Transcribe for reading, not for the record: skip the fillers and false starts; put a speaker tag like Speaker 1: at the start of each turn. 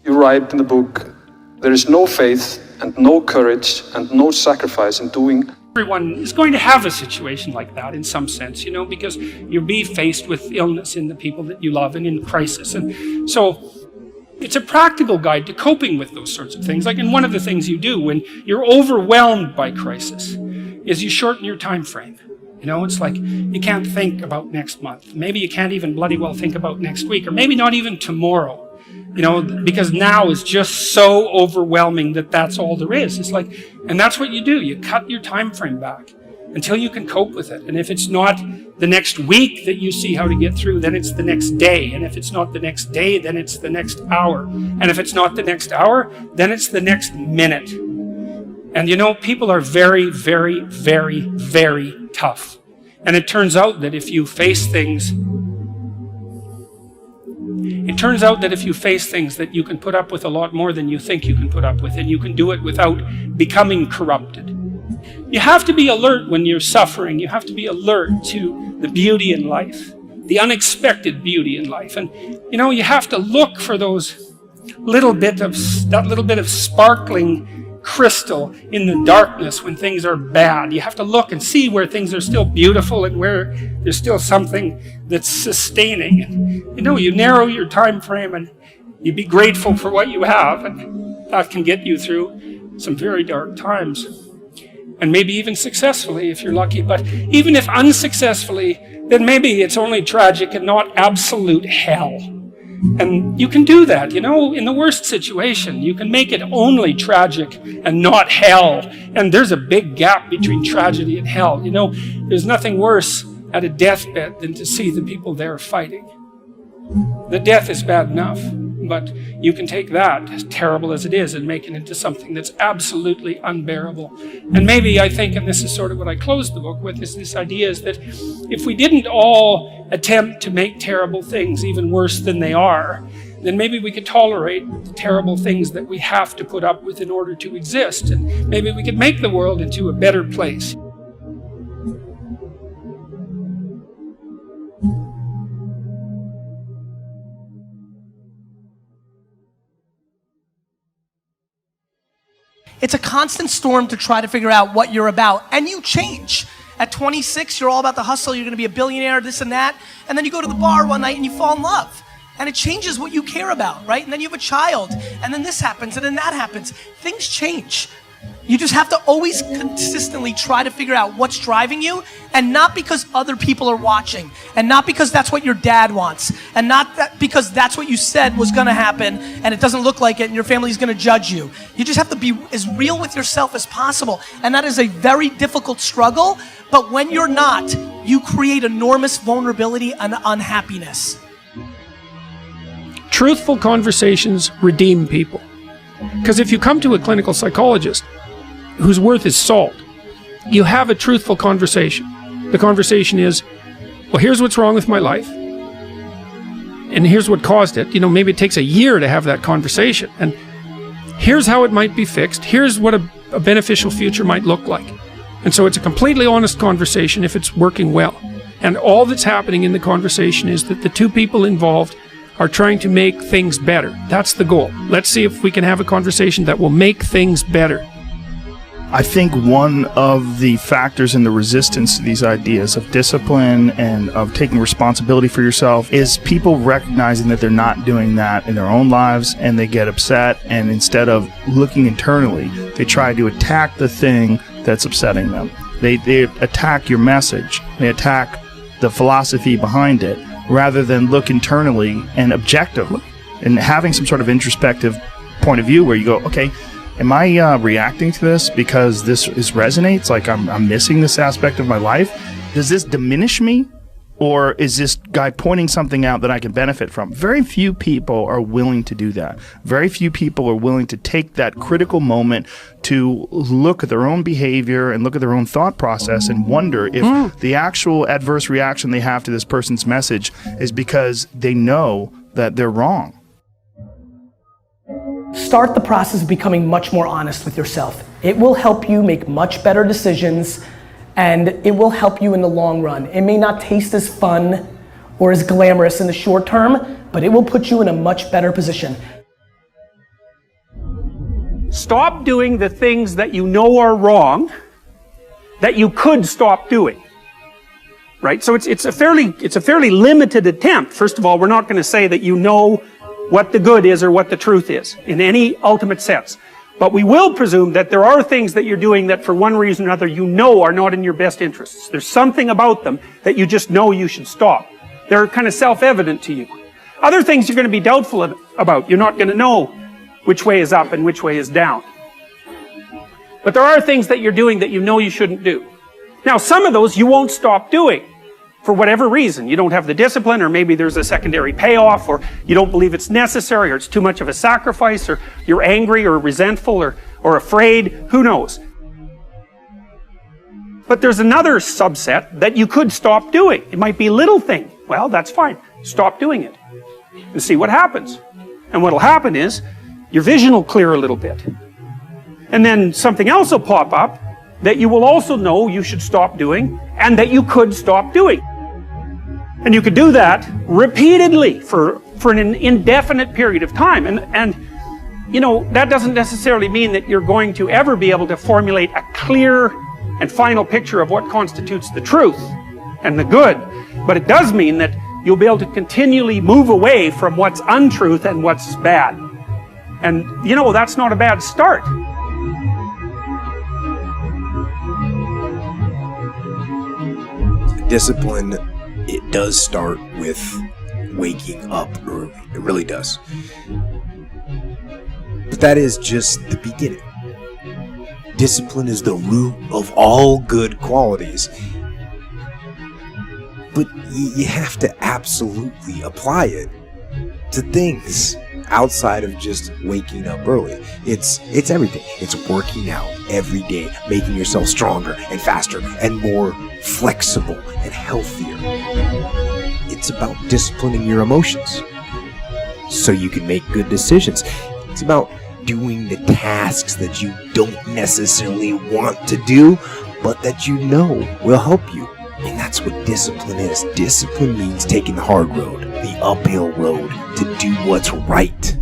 Speaker 1: you write in the book, there is no faith and no courage and no sacrifice in doing.
Speaker 2: Everyone is going to have a situation like that in some sense, because you'll be faced with illness in the people that you love and in crisis. And so it's a practical guide to coping with those sorts of things. And one of the things you do when you're overwhelmed by crisis is you shorten your time frame. It's like you can't think about next month. Maybe you can't even bloody well think about next week, or maybe not even tomorrow. Because now is just so overwhelming that that's all there is. It's like, and that's what you do. You cut your time frame back until you can cope with it. And if it's not the next week that you see how to get through, then it's the next day. And if it's not the next day, then it's the next hour. And if it's not the next hour, then it's the next minute. And people are very, very, very, very tough. And it turns out that if you face things that you can put up with a lot more than you think you can put up with, and you can do it without becoming corrupted. You have to be alert when you're suffering. You have to be alert to the beauty in life, the unexpected beauty in life. And you have to look for that little bit of sparkling crystal in the darkness when things are bad. You have to look and see where things are still beautiful and where there's still something that's sustaining. And, you narrow your time frame and you be grateful for what you have, and that can get you through some very dark times. And maybe even successfully if you're lucky. But even if unsuccessfully, then maybe it's only tragic and not absolute hell. And you can do that, in the worst situation. You can make it only tragic and not hell. And there's a big gap between tragedy and hell. There's nothing worse at a deathbed than to see the people there fighting. The death is bad enough, but you can take that, as terrible as it is, and make it into something that's absolutely unbearable. And maybe I think, and this is sort of what I closed the book with, is this idea is that if we didn't all attempt to make terrible things even worse than they are, then maybe we could tolerate the terrible things that we have to put up with in order to exist. And maybe we could make the world into a better place.
Speaker 3: It's a constant storm to try to figure out what you're about, and you change. At 26, you're all about the hustle, you're gonna be a billionaire, this and that, and then you go to the bar one night and you fall in love. And it changes what you care about, right? And then you have a child, and then this happens, and then that happens. Things change. You just have to always consistently try to figure out what's driving you, and not because other people are watching, and not because that's what your dad wants, and not because that's what you said was gonna happen, and it doesn't look like it, and your family's gonna judge you. You just have to be as real with yourself as possible, and that is a very difficult struggle, but when you're not, you create enormous vulnerability and unhappiness.
Speaker 2: Truthful conversations redeem people. Because if you come to a clinical psychologist whose worth is salt, you have a truthful conversation. The conversation is, well, here's what's wrong with my life, and here's what caused it. Maybe it takes a year to have that conversation, and here's how it might be fixed. Here's what a beneficial future might look like. And so it's a completely honest conversation if it's working well. And all that's happening in the conversation is that the two people involved are trying to make things better. That's the goal. Let's see if we can have a conversation that will make things better.
Speaker 4: I think one of the factors in the resistance to these ideas of discipline and of taking responsibility for yourself is people recognizing that they're not doing that in their own lives, and they get upset, and instead of looking internally, they try to attack the thing that's upsetting them. They attack your message. They attack the philosophy behind it, rather than look internally and objectively and having some sort of introspective point of view where you go, okay, am I reacting to this because this resonates? Like I'm missing this aspect of my life? Does this diminish me? Or is this guy pointing something out that I can benefit from? Very few people are willing to do that. Very few people are willing to take that critical moment to look at their own behavior and look at their own thought process and wonder if the actual adverse reaction they have to this person's message is because they know that they're wrong.
Speaker 3: Start the process of becoming much more honest with yourself. It will help you make much better decisions, and it will help you in the long run. It may not taste as fun or as glamorous in the short term, but it will put you in a much better position.
Speaker 2: Stop doing the things that you know are wrong that you could stop doing. Right? So it's a fairly limited attempt. First of all, we're not going to say that you know what the good is or what the truth is in any ultimate sense. But we will presume that there are things that you're doing that for one reason or another you know are not in your best interests. There's something about them that you just know you should stop. They're kind of self-evident to you. Other things you're going to be doubtful about. You're not going to know which way is up and which way is down. But there are things that you're doing that you know you shouldn't do. Now, some of those you won't stop doing for whatever reason. You don't have the discipline, or maybe there's a secondary payoff, or you don't believe it's necessary, or it's too much of a sacrifice, or you're angry or resentful or afraid. Who knows? But there's another subset that you could stop doing. It might be a little thing. Well, that's fine. Stop doing it and see what happens. And what'll happen is your vision will clear a little bit. And then something else will pop up that you will also know you should stop doing and that you could stop doing. And you could do that repeatedly for an indefinite period of time. And you know, that doesn't necessarily mean that you're going to ever be able to formulate a clear and final picture of what constitutes the truth and the good. But it does mean that you'll be able to continually move away from what's untruth and what's bad. And you know, that's not a bad start.
Speaker 5: Discipline, it does start with waking up early. It really does. But that is just the beginning. Discipline is the root of all good qualities. But you have to absolutely apply it to things outside of just waking up early. It's everything. It's working out every day, making yourself stronger and faster and more flexible and healthier. It's about disciplining your emotions so you can make good decisions. It's about doing the tasks that you don't necessarily want to do, but that you know will help you. And that's what discipline is. Discipline means taking the hard road, the uphill road, to do what's right.